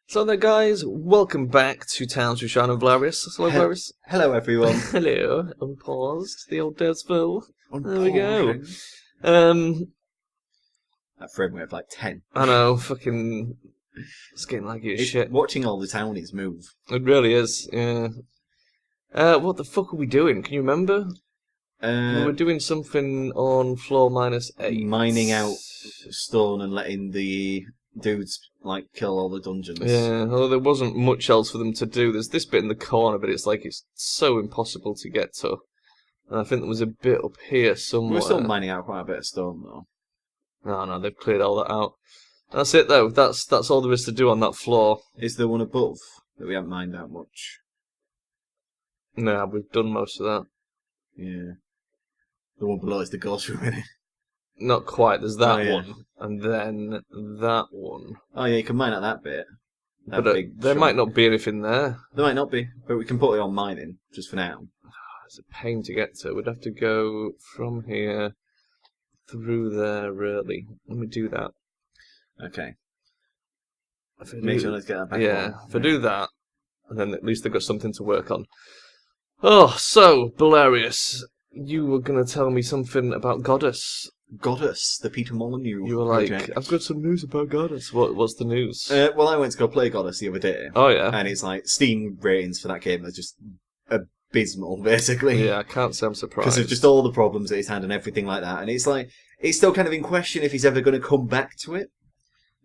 So there, guys, welcome back to Towns with Charon and Velerious. Hello, Velerious. Hello, everyone. Hello. Unpaused. The old Derpsville. There we go. That frame rate of like 10. I know, fucking... It's getting laggy as shit. Watching all the townies move. It really is, yeah. What the fuck are we doing? Can you remember? We were doing something on floor -8. Mining out stone and letting the dudes, like, kill all the dungeons. Yeah, although there wasn't much else for them to do. There's this bit in the corner, but it's like it's so impossible to get to. And I think there was a bit up here somewhere. We're still mining out quite a bit of stone, though. No, they've cleared all that out. That's it, though. That's all there is to do on that floor. Is there one above that we haven't mined out much? Nah, we've done most of that. Yeah. The one below is the ghost room, isn't it? Not quite. There's that yeah. one, and then that one. Oh, yeah, you can mine out that bit. That But big there chunk. might not be anything there. There might not be, but we can put it on mining, just for now. It's a pain to get to. We'd have to go from here through there, really. Let me do that. Okay. If I Make do- sure let's get that back Yeah, on. if I do that, and then at least they've got something to work on. Oh, so, Velerious, you were going to tell me something about Goddess. Goddess, the Peter Molyneux You were like, project. I've got some news about Goddess. What's the news? Well, I went to go play Goddess the other day. Oh, yeah. And it's like, Steam ratings for that game are just abysmal, basically. Yeah, I can't say I'm surprised. Because of just all the problems that he's had and everything like that. And it's like, it's still kind of in question if he's ever going to come back to it.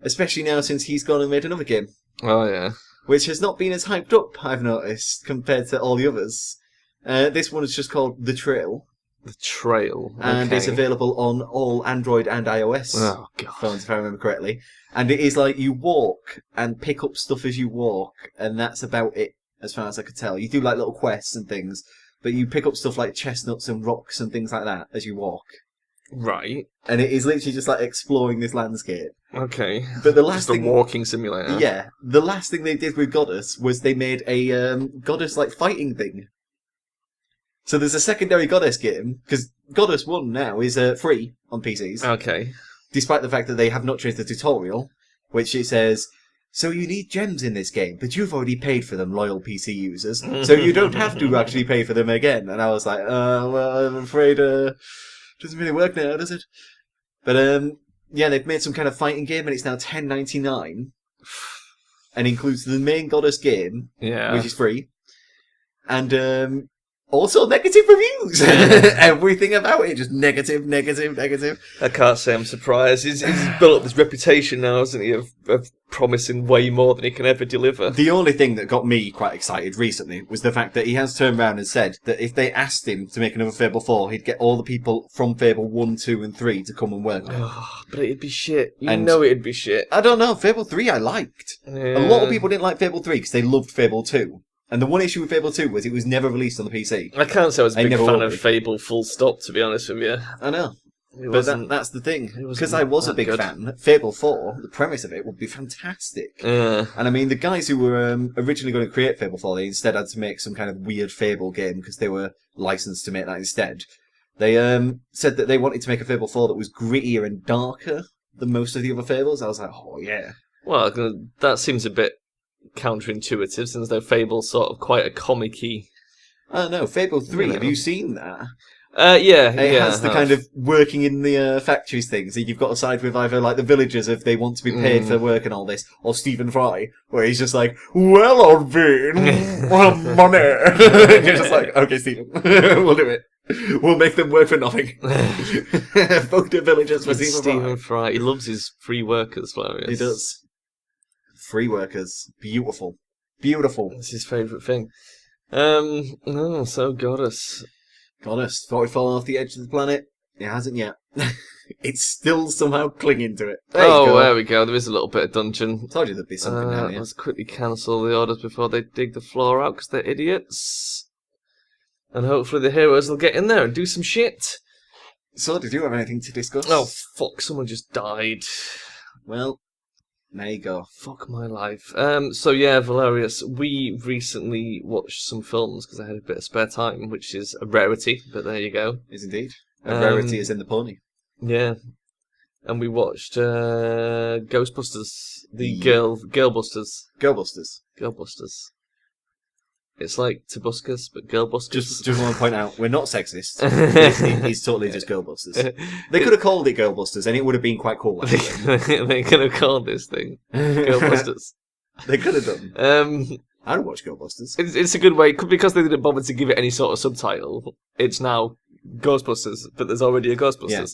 Especially now since he's gone and made another game. Oh, yeah. Which has not been as hyped up, I've noticed, compared to all the others. This one is just called The Trail. The Trail. And okay. it's available on all Android and iOS Oh, God. phones, if I remember correctly. And it is like you walk and pick up stuff as you walk, and that's about it, as far as I could tell. You do like little quests and things, but you pick up stuff like chestnuts and rocks and things like that as you walk. Right. And it is literally just like exploring this landscape. Okay. But the last Just thing, a walking simulator. yeah, the last thing they did with Goddess was they made a Goddess like fighting thing. So there's a secondary Goddess game, because Goddess 1 now is free on PCs, Okay. despite the fact that they have not changed the tutorial, which it says, so you need gems in this game, but you've already paid for them, loyal PC users, so you don't have to actually pay for them again. And I was like, well, I'm afraid it doesn't really work now, does it? But yeah, they've made some kind of fighting game, and it's now $10.99, and includes the main Goddess game, Yeah. which is free, and also negative reviews. Everything about it, just negative. I can't say I'm surprised. He's built up this reputation now, hasn't he, of promising way more than he can ever deliver. The only thing that got me quite excited recently was the fact that he has turned around and said that if they asked him to make another Fable 4, he'd get all the people from Fable 1, 2 and 3 to come and work on it. Oh, but it'd be shit. You And- know it'd be shit. I don't know, Fable 3 I liked. Yeah. A lot of people didn't like Fable 3 because they loved Fable 2. And the one issue with Fable 2 was it was never released on the PC. I can't say I was a I big never fan will of be. Fable full stop, to be honest with you. I know. It But wasn't... that's the thing. it wasn't Because I was a that big good. fan, Fable 4, the premise of it would be fantastic. Yeah. And I mean, the guys who were originally going to create Fable 4, they instead had to make some kind of weird Fable game because they were licensed to make that instead. They said that they wanted to make a Fable 4 that was grittier and darker than most of the other Fables. I was like, oh yeah. Well, that seems a bit counterintuitive, since though Fable's sort of quite a comic-y... I don't know, Fable 3, You have know. you seen that? Yeah, It yeah. has the kind of working in the factories things. You've got to side with either like the villagers if they want to be paid for work and all this, or Stephen Fry, where he's just like, well, Arvin, money. You're just like, okay, Stephen, we'll do it. We'll make them work for nothing. Fuck the villagers for Stephen Stephen Fry. Fry. He loves his free workers, Velerious. He does. Free workers. Beautiful. Beautiful. That's his favourite thing. So Goddess. Goddess, thought it'd fallen off the edge of the planet. It hasn't yet. It's still somehow clinging to it. There you go. There we go. There is a little bit of dungeon. Told you there'd be something down here. Let's quickly cancel the orders before they dig the floor out, because they're idiots. And hopefully the heroes will get in there and do some shit. So, did you have anything to discuss? Oh, fuck, someone just died. Well, there you go. Fuck my life. So yeah, Velerious, we recently watched some films because I had a bit of spare time, which is a rarity, but there you go. Is indeed. A rarity is in the pony. Yeah. and we watched Ghostbusters, the Yeah. Girlbusters. Girlbusters. It's like Tobuscus, but Girlbusters. Just want to point out, we're not sexist. It's totally just Girlbusters. They could have called it Girlbusters, and it would have been quite cool. They could have called this thing Girlbusters. They could have done. I'd watch Girlbusters. It's a good way, because they didn't bother to give it any sort of subtitle. It's now Ghostbusters, but there's already a Ghostbusters. Yeah.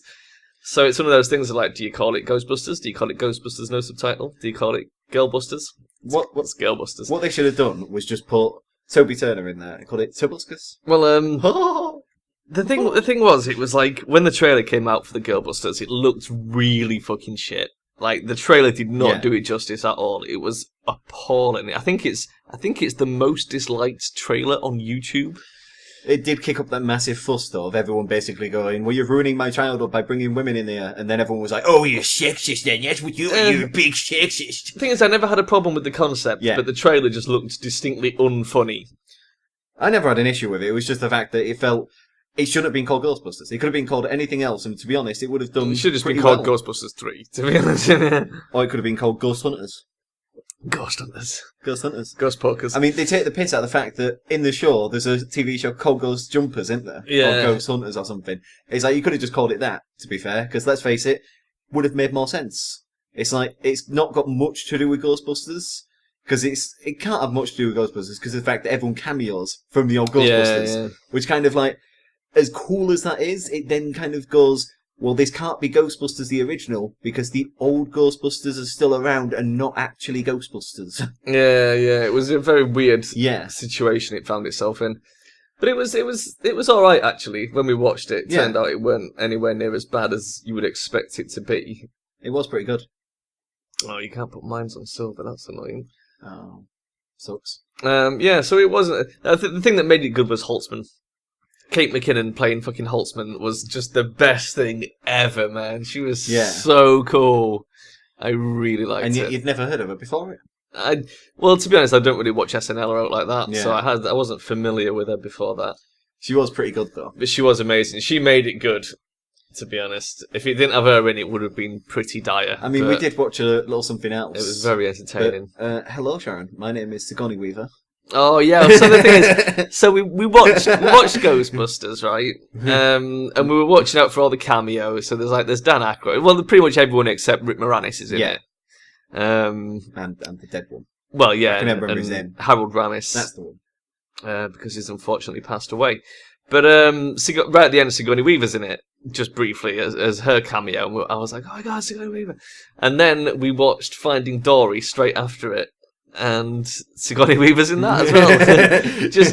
So it's one of those things like, do you call it Ghostbusters? Do you call it Ghostbusters no subtitle? Do you call it Girlbusters? What's Girlbusters? What they should have done was just put Toby Turner in there and called it Tobuscus. Well, the thing was, it was like, when the trailer came out for the Girlbusters, it looked really fucking shit. Like, the trailer did not do it justice at all. It was appalling. I think it's the most disliked trailer on YouTube. It did kick up that massive fuss, though, of everyone basically going, well, you're ruining my childhood by bringing women in there. And then everyone was like, oh, you're sexist then. Yes, what you're a big sexist. The thing is, I never had a problem with the concept, but the trailer just looked distinctly unfunny. I never had an issue with it. It was just the fact that it felt... It shouldn't have been called Ghostbusters. It could have been called anything else, and to be honest, it would have done. It should have just been called Ghostbusters 3, to be honest. Or it could have been called Ghost Hunters. Ghost Hunters. Ghost Hunters. Ghost Pokers. I mean, they take the piss out of the fact that in the show, there's a TV show called Ghost Jumpers, isn't there? Yeah. Or Ghost Hunters or something. It's like, you could have just called it that, to be fair, because let's face it, would have made more sense. It's like, it's not got much to do with Ghostbusters, because it can't have much to do with Ghostbusters, because of the fact that everyone cameos from the old Ghostbusters, which kind of like, as cool as that is, it then kind of goes, well, this can't be Ghostbusters the original, because the old Ghostbusters are still around and not actually Ghostbusters. Yeah, it was a very weird situation it found itself in. But it was alright, actually, when we watched it. It turned out it weren't anywhere near as bad as you would expect it to be. It was pretty good. Oh, you can't put mines on silver, that's annoying. Oh, sucks. So it wasn't... the thing that made it good was Holtzman. Kate McKinnon playing fucking Holtzman was just the best thing ever, man. She was so cool. I really liked it. And you've never heard of her before? Well, to be honest, I don't really watch SNL or out like that, so I wasn't familiar with her before that. She was pretty good, though. But she was amazing. She made it good, to be honest. If it didn't have her in, it would have been pretty dire. I mean, we did watch a little something else. It was very entertaining. But, hello, Sharon. My name is Sigourney Weaver. Oh yeah, so the thing is, so we watched Ghostbusters, right? And we were watching out for all the cameos. So there's Dan Aykroyd. Well, pretty much everyone except Rick Moranis is in it. And the dead one. Well, yeah, I can never remember his name. Harold Ramis. That's the one. Because he's unfortunately passed away. But right at the end, Sigourney Weaver's in it, just briefly as her cameo. And I was like, oh my god, Sigourney Weaver! And then we watched Finding Dory straight after it. And Sigourney Weaver's in that as well.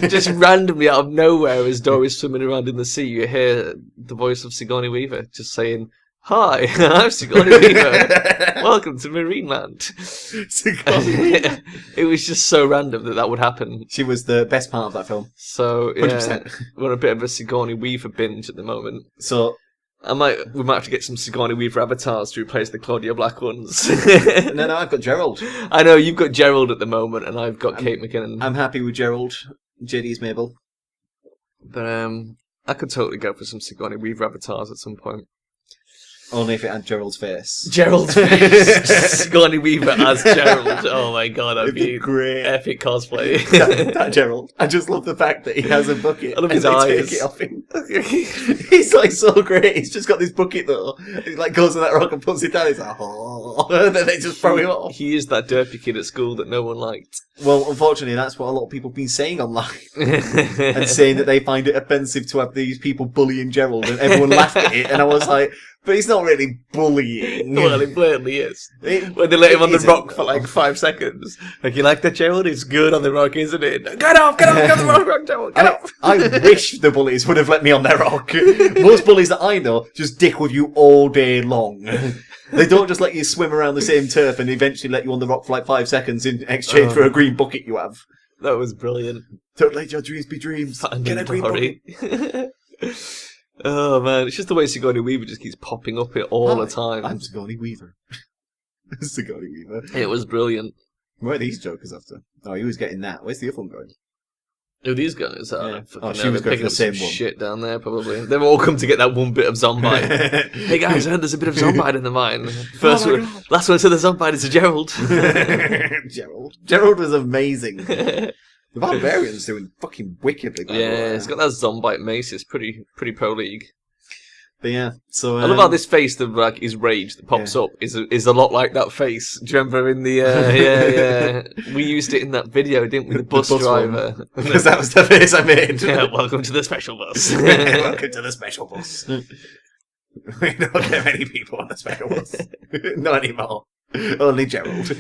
just randomly out of nowhere, as Dory's swimming around in the sea, you hear the voice of Sigourney Weaver just saying, "Hi, I'm Sigourney Weaver. Welcome to Marineland." Sigourney Weaver. It was just so random that would happen. She was the best part of that film. So yeah, 100%. We're on a bit of a Sigourney Weaver binge at the moment. So. We might have to get some Sigourney Weaver avatars to replace the Claudia Black ones. No, I've got Gerald. I know, you've got Gerald at the moment, and I've got Kate McKinnon. I'm happy with Gerald. JD's Mabel. But I could totally go for some Sigourney Weaver avatars at some point. Only if it had Gerald's face. Gerald's face. Sigourney Weaver as Gerald. Oh my god, that'd be great. Epic cosplay. that Gerald. I just love the fact that he has a bucket. I love his eyes. Take it off him. He's like so great. He's just got this bucket though. He like goes on that rock and puts it down. He's like, oh. And then they just throw him off. He is that derpy kid at school that no one liked. Well, unfortunately, that's what a lot of people have been saying online. And saying that they find it offensive to have these people bullying Gerald, and everyone laughed at it. And I was like, but he's not really bullying. Well, he blatantly is. When they let him on the rock for like 5 seconds. Like, you like that, Gerald? It's good on the rock, isn't it? Get off the rock, Gerald, get off! I wish the bullies would have let me on their rock. Most bullies that I know just dick with you all day long. They don't just let you swim around the same turf and eventually let you on the rock for like 5 seconds in exchange for a green bucket you have. That was brilliant. Don't let your dreams be dreams. Get a green bucket. Oh man, it's just the way Sigourney Weaver just keeps popping up it all the time. I'm Sigourney Weaver. Sigourney Weaver. It was brilliant. Where are these jokers after? Oh, he was getting that. Where's the other one going? Who these guys are? Yeah. Fucking She was going they're for picking the up some same one. shit down there, probably. They've all come to get that one bit of zombite. Hey guys, I heard there's a bit of zombite in the mine. First one, last one to the zombite is Gerald. Gerald was amazing. The Barbarian's doing fucking wickedly. Yeah, he's got that zombite mace. It's pretty pro league. But yeah, so I love how this face, that like his rage that pops up, is a lot like that face. Do you remember in the we used it in that video, didn't we? The bus driver, because that was the face I made. Yeah, welcome to the special bus. Welcome to the special bus. We don't get many people on the special bus. Not anymore. Only Gerald.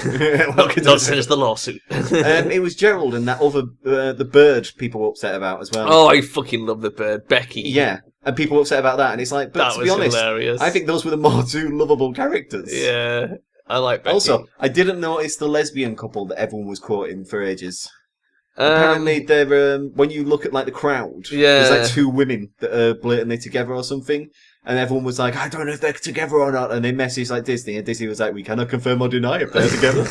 Welcome Not since the lawsuit. It was Gerald and that other the bird people were upset about as well. Oh, I fucking love the bird, Becky. Yeah, and people were upset about that, and it's like, but that to was be honest, hilarious. I think those were the more two lovable characters. Yeah, I like Becky. Also, I didn't notice the lesbian couple that everyone was quoting for ages. Apparently, they're when you look at like the crowd, there's like two women that are blatantly together or something, and everyone was like, I don't know if they're together or not, and they messaged like Disney, and Disney was like, we cannot confirm or deny if they're together.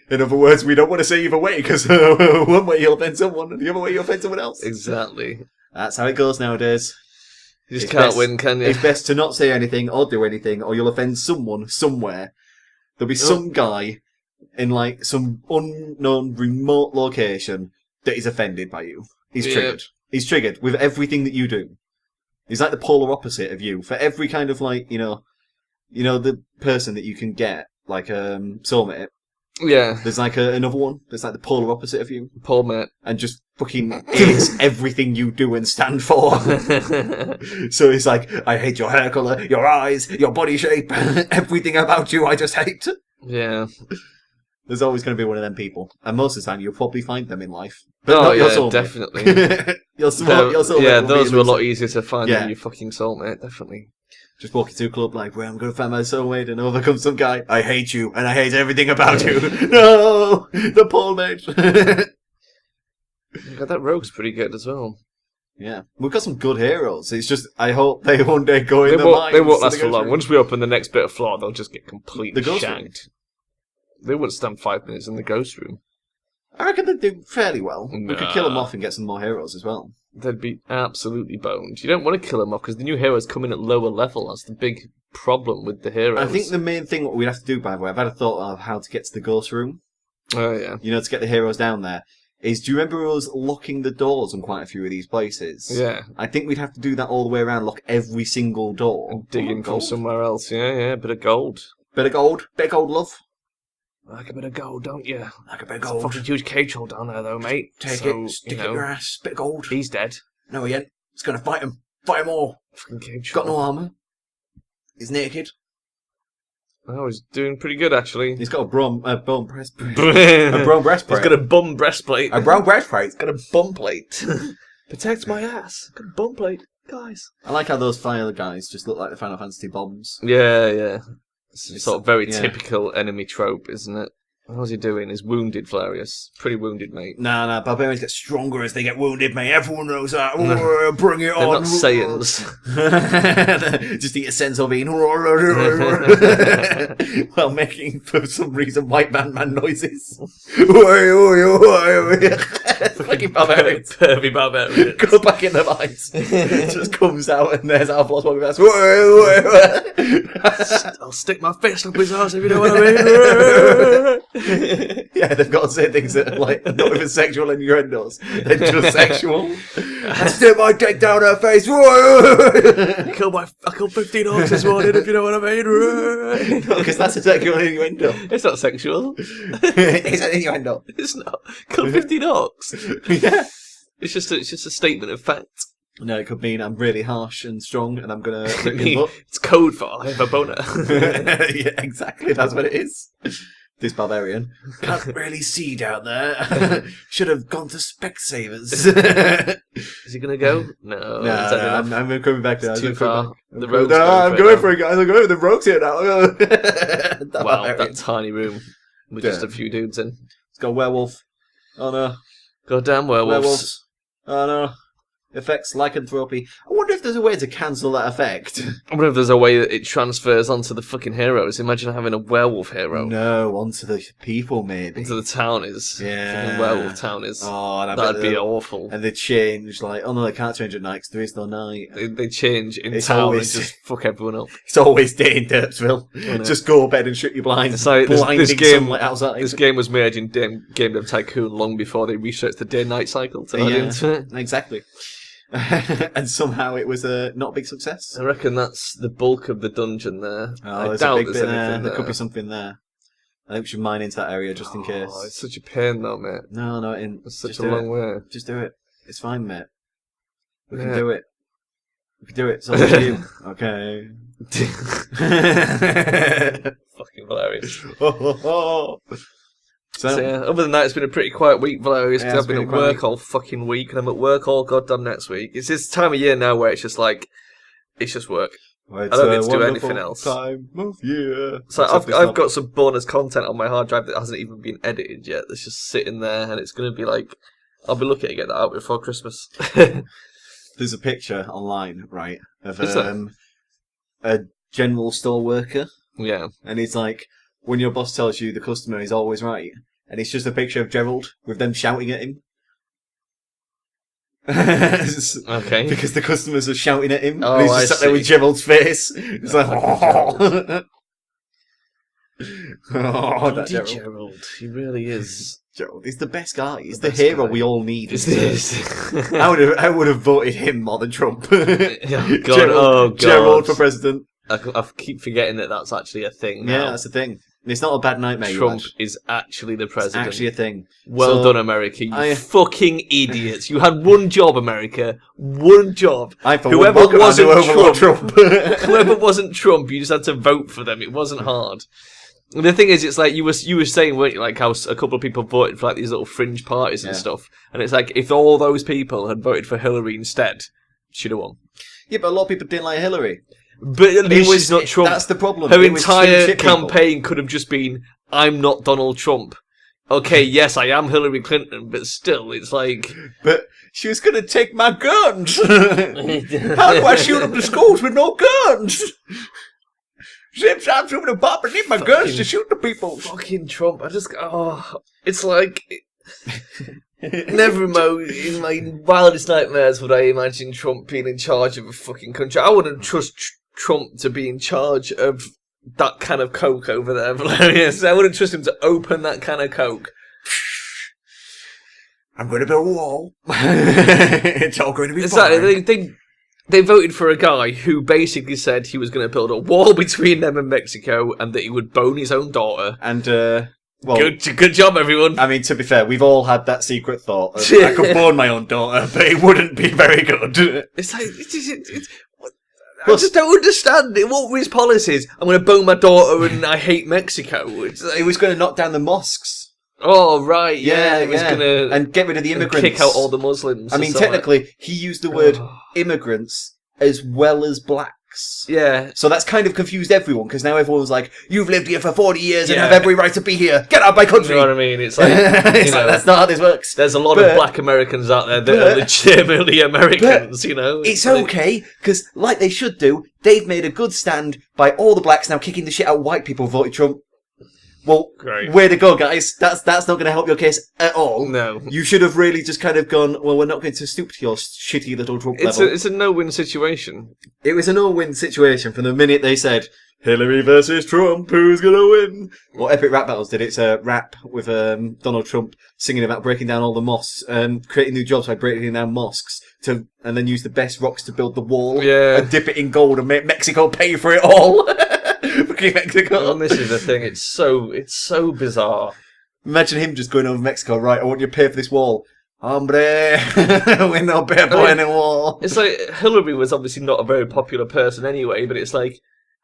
In other words, we don't want to say either way, because one way you'll offend someone, and the other way you'll offend someone else. Exactly. That's how it goes nowadays. You just can't win, can you? It's best to not say anything or do anything, or you'll offend someone somewhere. There'll be some guy in like some unknown remote location that is offended by you. He's triggered. He's triggered with everything that you do. He's like the polar opposite of you. For every kind of like, you know the person that you can get, like soulmate. Yeah. There's like another one that's like the polar opposite of you. Poor mate. And just fucking hates everything you do and stand for. So he's like, I hate your hair colour, your eyes, your body shape, everything about you I just hate. Yeah. There's always going to be one of them people. And most of the time you'll probably find them in life. But not your soulmate. Definitely. your soulmate yeah, those were a lot easier to find than your fucking soulmate, definitely. Just walking to a club like, well, I'm going to find my soulmate, and over comes some guy, I hate you, and I hate everything about you. No! The pole mate! God, that rogue's pretty good as well. Yeah. We've got some good heroes. It's just, I hope they one day go in the mines. They won't last for long. Once we open the next bit of floor, they'll just get completely shagged. They wouldn't stand 5 minutes in the ghost room. I reckon they'd do fairly well. No. We could kill them off and get some more heroes as well. They'd be absolutely boned. You don't want to kill them off because the new heroes come in at lower level. That's the big problem with the heroes. I think the main thing what we'd have to do, by the way, I've had a thought of how to get to the ghost room. Oh, yeah. You know, to get the heroes down there. Do you remember us locking the doors on quite a few of these places? Yeah. I think we'd have to do that all the way around, lock every single door. And dig in from somewhere else. Yeah, bit of gold. Bit of gold, love. Like a bit of gold, don't you? Like a bit of It's gold. a fucking huge cage hole down there, though, mate. Take it, stick it in your ass. Bit of gold. He's dead. No, he ain't. It's gonna fight him. Fight him all. Fucking cage Got no armour. He's naked. Oh, he's doing pretty good, actually. He's got a bone breastplate. A brown breastplate. He's got a bum breastplate. A brown breastplate. He's got a bum plate. Protect my ass. Got a bum plate, guys. I like how those fire guys just look like the Final Fantasy bombs. Yeah. It's sort of very typical enemy trope, isn't it? How's he doing? He's wounded, Velerious. Pretty wounded, mate. Nah, barbarians get stronger as they get wounded, mate. Everyone knows that. Oh, bring it They're on. not Saiyans. Just eat a senso bean. While making, for some reason, white man noises. Fucking barbarian. Pervy barbarian. Go back in the mines. Just comes out and there's Outlaws walking past. I'll stick my fist up his ass if you know what I mean. Yeah, they've got to say things that are like not even sexual innuendos. They're just sexual. I stick my dick down her face. I killed 15 orcs this morning, if you know what I mean. No, because that's a sexual innuendo. It's not sexual. It's an innuendo. It's not. Killed 15 orcs. Yeah. It's just a statement of fact. No, it could mean I'm really harsh and strong and I'm going to rip your butt. It's code for I have a boner. Yeah, exactly. That's what it is. This barbarian can't really see down there. Should have gone to Specsavers. Is he gonna go? No. I'm coming back to that. Too far. The rogue's I'm going for it, guys. I'm going. The rogue's here now. Wow, that tiny room with just a few dudes in. It's got a werewolf. Oh no. Goddamn werewolves. Oh no. effects, lycanthropy. I wonder if there's a way to cancel that effect. I wonder if there's a way that it transfers onto the fucking heroes. Imagine having a werewolf hero. No, onto the people, maybe. Into the towners. Yeah. Fucking werewolf towners. Oh, and That'd be awful. And they change, like, oh no, they can't change at night because there is no night. They change in It's town always- and just fuck everyone up. It's always day in Derpsville. know. Just go to bed and shut your blinds. It's like blinding this game. sunlight outside. This game was made in Game Dev Tycoon long before they researched the day-night cycle to add into it. Exactly. And somehow it was not a big success. I reckon that's the bulk of the dungeon there. Oh, I there's doubt a big there's bit anything there. there. There could be something there. I think we should mine into that area just in case. Oh, it's such a pain though, mate. No, it ain't. It's such Just a do long it. way. Just do it. It's fine, mate. We can Yeah. do it. We can do it. It's all up to you. Okay. Fucking hilarious. So, So, yeah, other than that, it's been a pretty quiet week, Valerius, Yeah, because it's I've been been at a quiet work all fucking week, and I'm at work all goddamn next week. It's this time of year now where it's just like, it's just work. it's I don't get a to do wonderful anything else. Time of year. So Except it's I've not. got some bonus content on my hard drive that hasn't even been edited yet. That's just sitting there, and it's going to be like, I'll be looking to get that out before Christmas. There's a picture online, right, of Is there? a general store worker, Yeah. and it's like, when your boss tells you the customer is always right, and it's just a picture of Gerald with them shouting at him. Okay. Because the customers are shouting at him, Oh, and he's just I sat there with see. Gerald's face. It's like, oh, that Bloody Gerald. Gerald. He really is. Gerald, he's the best guy. He's The the best hero guy. we all need. Is this? I would have voted him more than Trump. Oh, God. Gerald, Oh, God. Gerald for president. I keep forgetting that that's actually a thing now. Yeah, that's the thing. It's not a bad nightmare. Trump you is actually the had. It's president. actually a thing. Well So, done, America. You I- fucking idiots. You had one job, America. One job. I for Whoever one wasn't overlord Trump. Whoever wasn't Trump, you just had to vote for them. It wasn't hard. And the thing is, it's like you were saying, weren't you, like how a couple of people voted for like these little fringe parties and Yeah. stuff. And it's like if all those people had voted for Hillary instead, she'd have won. Yeah, but a lot of people didn't like Hillary. But at least was- she's not Trump. That's the problem. Her It was entire slim shit people. campaign could have just been, I'm not Donald Trump. Okay, yes, I am Hillary Clinton, but still, it's like... But she was going to take my guns. How do I shoot up the schools with no guns? Zips, I'm shooting a pop. I need my guns to shoot the people. Fucking Trump, it's like... Never in my wildest nightmares would I imagine Trump being in charge of a fucking country. I wouldn't trust Trump to be in charge of that can of Coke over there, Valerius. I wouldn't trust him to open that can of Coke. I'm going to build a wall. It's all going to be Exactly. fine. They voted for a guy who basically said he was going to build a wall between them and Mexico and that he would bone his own daughter. And, well, Good job, everyone. I mean, to be fair, we've all had that secret thought of, I could bone my own daughter, but it wouldn't be very good. It's like, I just don't understand it. What were his policies? I'm going to bone my daughter and I hate Mexico. It's like, It was going to knock down the mosques. oh, right, yeah. It was yeah. going to And get rid of the immigrants. kick out all the Muslims. I or mean, something. technically, he used the word Oh. immigrants as well as blacks. Yeah. So that's kind of confused everyone, because now everyone's like, you've lived here for 40 years and Yeah. have every right to be here. Get out of my You country. know what I mean? It's like, It's like, that's not how this works. there's a lot But- of black Americans out there that are but- legitimately Americans, you know? It's like- okay, because like they should do, they've made a good stand by all the blacks now kicking the shit out of white people who voted Trump. Well, Great. way to go, guys. That's not going to help your case at all. No. You should have really just kind of gone, well, we're not going to stoop to your shitty little Trump level. It's a no-win situation. It was a no-win situation from the minute they said, Hillary versus Trump, who's going to win? What Epic Rap Battles did, it's a rap with Donald Trump singing about breaking down all the mosques, creating new jobs by breaking down mosques, and then use the best rocks to build the wall, Yeah. and dip it in gold and make Mexico pay for it all. Fucking Mexico. And this is the thing, it's so bizarre. Imagine him just going over Mexico, right, I want you to pay for this wall. Hombre, we no pay for any wall. It's like, Hillary was obviously not a very popular person anyway, but it's like,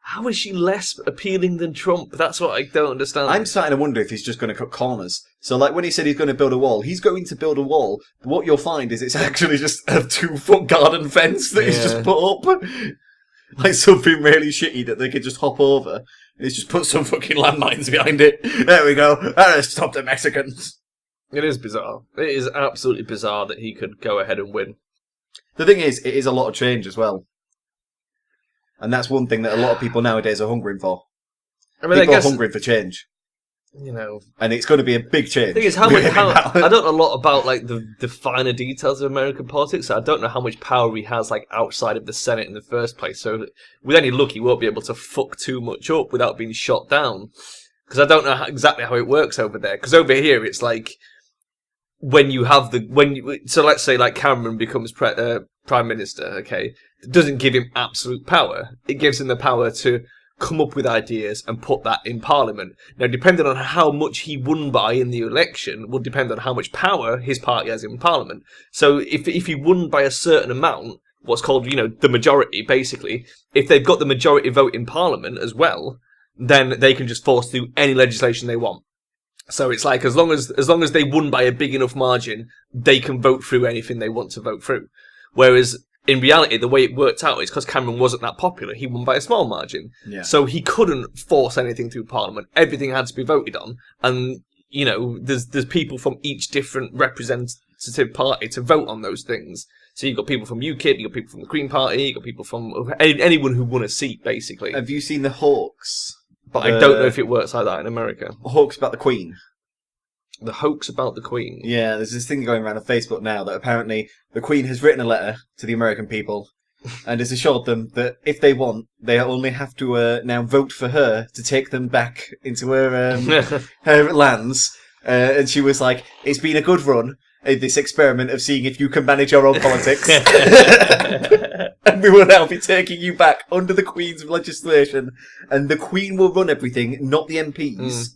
how is she less appealing than Trump? That's what I don't understand. I'm starting to wonder if he's just going to cut corners. So, like, when he said he's going to build a wall, he's going to build a wall. But what you'll find is it's actually just a 2-foot garden fence that he's just Yeah. put up. Like something really shitty that they could just hop over. And he's just put some fucking landmines behind it. There we go. That'll stop the Mexicans. It is bizarre. It is absolutely bizarre that he could go ahead and win. The thing is, it is a lot of change as well. And that's one thing that a lot of people nowadays are hungering for. I mean, People I guess, are hungering for change. you know, And it's going to be a big change. the thing is, I don't know a lot about like the finer details of American politics. So I don't know how much power he has like outside of the Senate in the first place. So with any luck, he won't be able to fuck too much up without being shot down. Because I don't know exactly how it works over there. Because over here, it's like when you have so let's say like Cameron becomes prime minister. Okay, it doesn't give him absolute power. It gives him the power to come up with ideas and put that in Parliament. Now, depending on how much he won by in the election, will depend on how much power his party has in Parliament. So if he won by a certain amount, what's called, the majority, basically, if they've got the majority vote in Parliament as well, then they can just force through any legislation they want. So it's like, as long as they won by a big enough margin, they can vote through anything they want to vote through. Whereas in reality, the way it worked out is because Cameron wasn't that popular. He won by a small margin. Yeah. So he couldn't force anything through Parliament. Everything had to be voted on. And, there's people from each different representative party to vote on those things. So you've got people from UKIP, you've got people from the Green Party, you've got people from anyone who won a seat, basically. Have you seen the hoax? But I don't know if it works like that in America. Hoax about the Queen. The hoax about the Queen. Yeah, there's this thing going around on Facebook now that apparently the Queen has written a letter to the American people and has assured them that if they want, they only have to now vote for her to take them back into her her lands. And she was like, "It's been a good run, this experiment of seeing if you can manage your own politics. And we will now be taking you back under the Queen's legislation, and the Queen will run everything, not the MPs." Mm.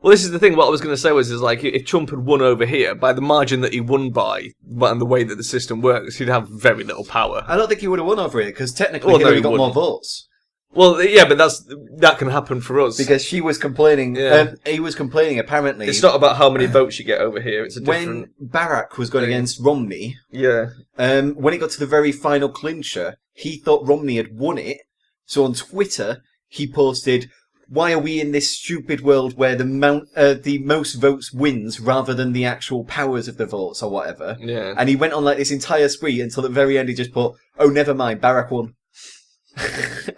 Well, this is the thing. What I was going to say was, like, if Trump had won over here by the margin that he won by, and the way that the system works, he'd have very little power. I don't think he would have won over here because technically Hillary got more votes. Well, yeah, but that can happen for us because she was complaining. Yeah. He was complaining. Apparently, it's not about how many votes you get over here. It's a different. When Barack was going against Romney, yeah. When it got to the very final clincher, he thought Romney had won it. So on Twitter, he posted, "Why are we in this stupid world where the most votes wins rather than the actual powers of the votes or whatever?" Yeah. And he went on like this entire spree until at the very end he just put, "Oh, never mind, Barack won."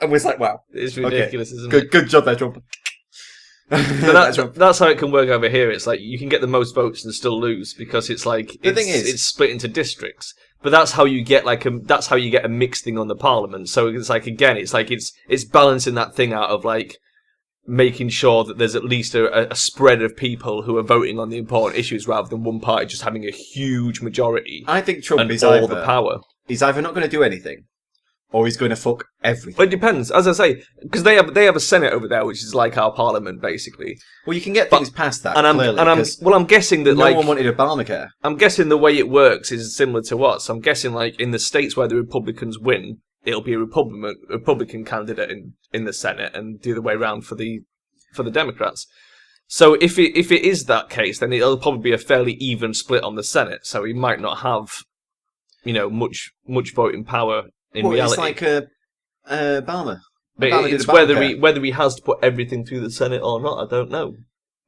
And was like, "Wow, it's ridiculous, isn't it? Good job there, Trump." That's how it can work over here. It's like you can get the most votes and still lose because it's like it's split into districts. But that's how you get a mixed thing on the Parliament. So it's like again, it's balancing that thing out of like making sure that there's at least a spread of people who are voting on the important issues rather than one party just having a huge majority. I think Trump is all the power. He's either not going to do anything, or he's going to fuck everything. Well, it depends, as I say, because they have a Senate over there, which is like our Parliament, basically. Well, you can get things past that. I'm guessing that no one wanted Obamacare. I'm guessing the way it works is similar to us. I'm guessing like in the states where the Republicans win, it'll be a Republican candidate in the Senate, and the other way around for the Democrats. So if it is that case, then it'll probably be a fairly even split on the Senate. So he might not have, much voting power. In reality, it's like Obama. But it's whether he has to put everything through the Senate or not. I don't know.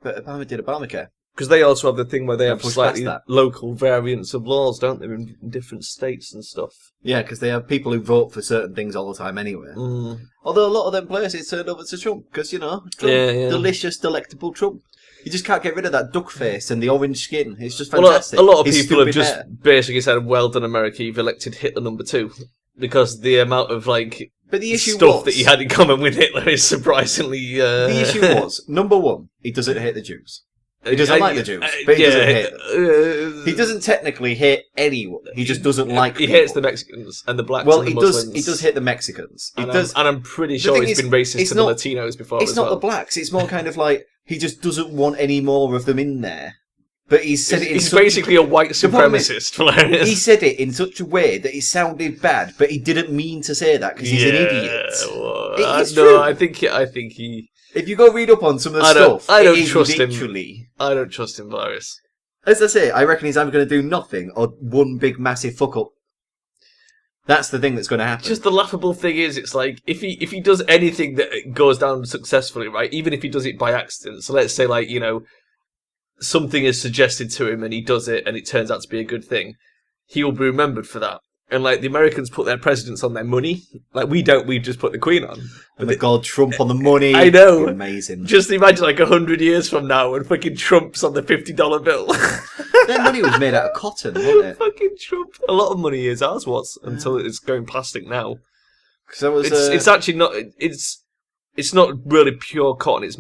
But Obama did Obamacare because they also have the thing where they have slightly local variants of laws, don't they, in different states and stuff. Yeah, because they have people who vote for certain things all the time anyway. Mm. Although a lot of them places turned over to Trump because Trump, delicious, delectable Trump. You just can't get rid of that duck face and the orange skin. It's just fantastic. Well, a lot of people have just basically said, "Well done, America, you've elected Hitler #2." Because the amount of stuff that he had in common with Hitler is surprisingly. The issue was number one, he doesn't hate the Jews. He doesn't like the Jews, but he doesn't hate them. He doesn't technically hate anyone. He just doesn't like. He hates the Mexicans and the blacks. Well, and the Muslims. He does hate the Mexicans. And I'm pretty sure he's been racist to the Latinos before. It's not the blacks. It's more kind of like he just doesn't want any more of them in there. But he said it. He's basically a white supremacist. Hilarious. He said it in such a way that it sounded bad, but he didn't mean to say that because he's an idiot. Well, it's true. I think he. If you go read up on some of the stuff, I don't trust him. I don't trust him, Velerious. As I say, I reckon he's either going to do nothing or one big massive fuck up. That's the thing that's going to happen. Just the laughable thing is, it's like if he does anything that goes down successfully, right? Even if he does it by accident. So let's say something is suggested to him and he does it and it turns out to be a good thing, he will be remembered for that. And like the Americans put their presidents on their money. Like we don't. We just put the Queen on. And the God Trump on the money. I know. Amazing. Just imagine like 100 years from now when fucking Trump's on the $50 bill. Their money was made out of cotton, wasn't it? Fucking Trump. A lot of money is ours was until it's going plastic now. So it's actually not. It's not really pure cotton. It's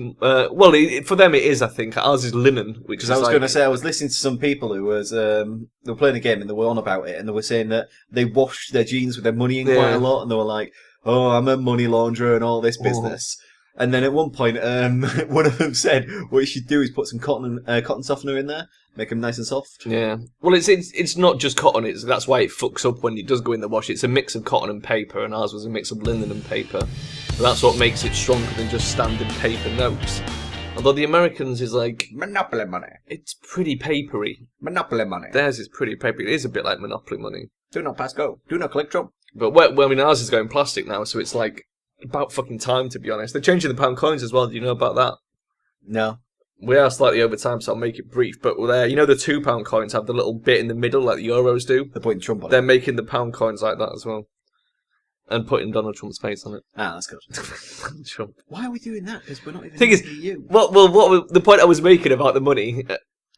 for them it is. I think ours is linen. Which is I was going to say I was listening to some people who was they were playing a game and they were on about it and they were saying that they washed their jeans with their money in quite a lot and they were like, "Oh, I'm a money launderer and all this business." And then at one point, one of them said, "What you should do is put some cotton softener in there, make them nice and soft." Yeah. Well, it's not just cotton. That's why it fucks up when it does go in the wash. It's a mix of cotton and paper, and ours was a mix of linen and paper. So that's what makes it stronger than just standard paper notes. Although the Americans is like Monopoly money. It's pretty papery. Monopoly money. Theirs is pretty papery. It is a bit like Monopoly money. Do not pass go. Do not collect Trump. But ours is going plastic now, so it's like about fucking time, to be honest. They're changing the pound coins as well. Do you know about that? No. We are slightly over time, so I'll make it brief. But the £2 coins have the little bit in the middle like the euros do. They're putting Trump on They're it. making the pound coins like that as well. And putting Donald Trump's face on it. Ah, that's good. Trump. Why are we doing that? Because we're not even Thing in is, the EU. the point I was making about the money...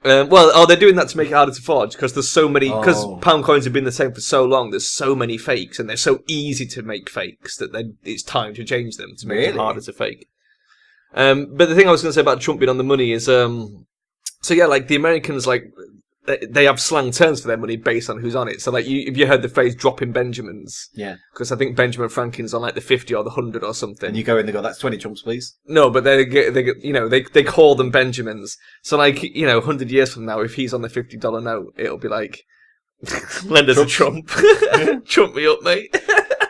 they're doing that to make it harder to forge because there's so many. Because pound coins have been the same for so long. There's so many fakes, and they're so easy to make fakes that it's time to change them to make it harder to fake. But the thing I was going to say about Trump being on the money is, like the Americans, like they have slang terms for their money based on who's on it. So like, if you heard the phrase "dropping Benjamins," yeah, because I think Benjamin Franklin's on like the 50 or the 100 or something. And you go in, they go, "That's 20 Trumps, please." No, but they call them Benjamins. So like 100 years from now, if he's on the $50 note, it'll be like, lend us a Trump, Trump me up, mate.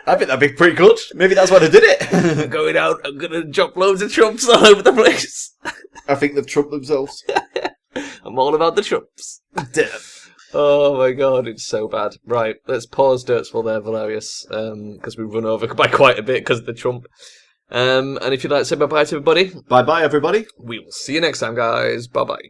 I think that'd be pretty good. Maybe that's why they did it. I'm going out. I'm gonna drop loads of Trumps all over the place. I think they've trumped themselves. I'm all about the Trumps. Oh my god, it's so bad. Right, let's pause Derpsville there, Velerious, because we've run over by quite a bit because of the Trump. And if you'd like to say bye-bye to everybody. Bye-bye, everybody. We will see you next time, guys. Bye-bye.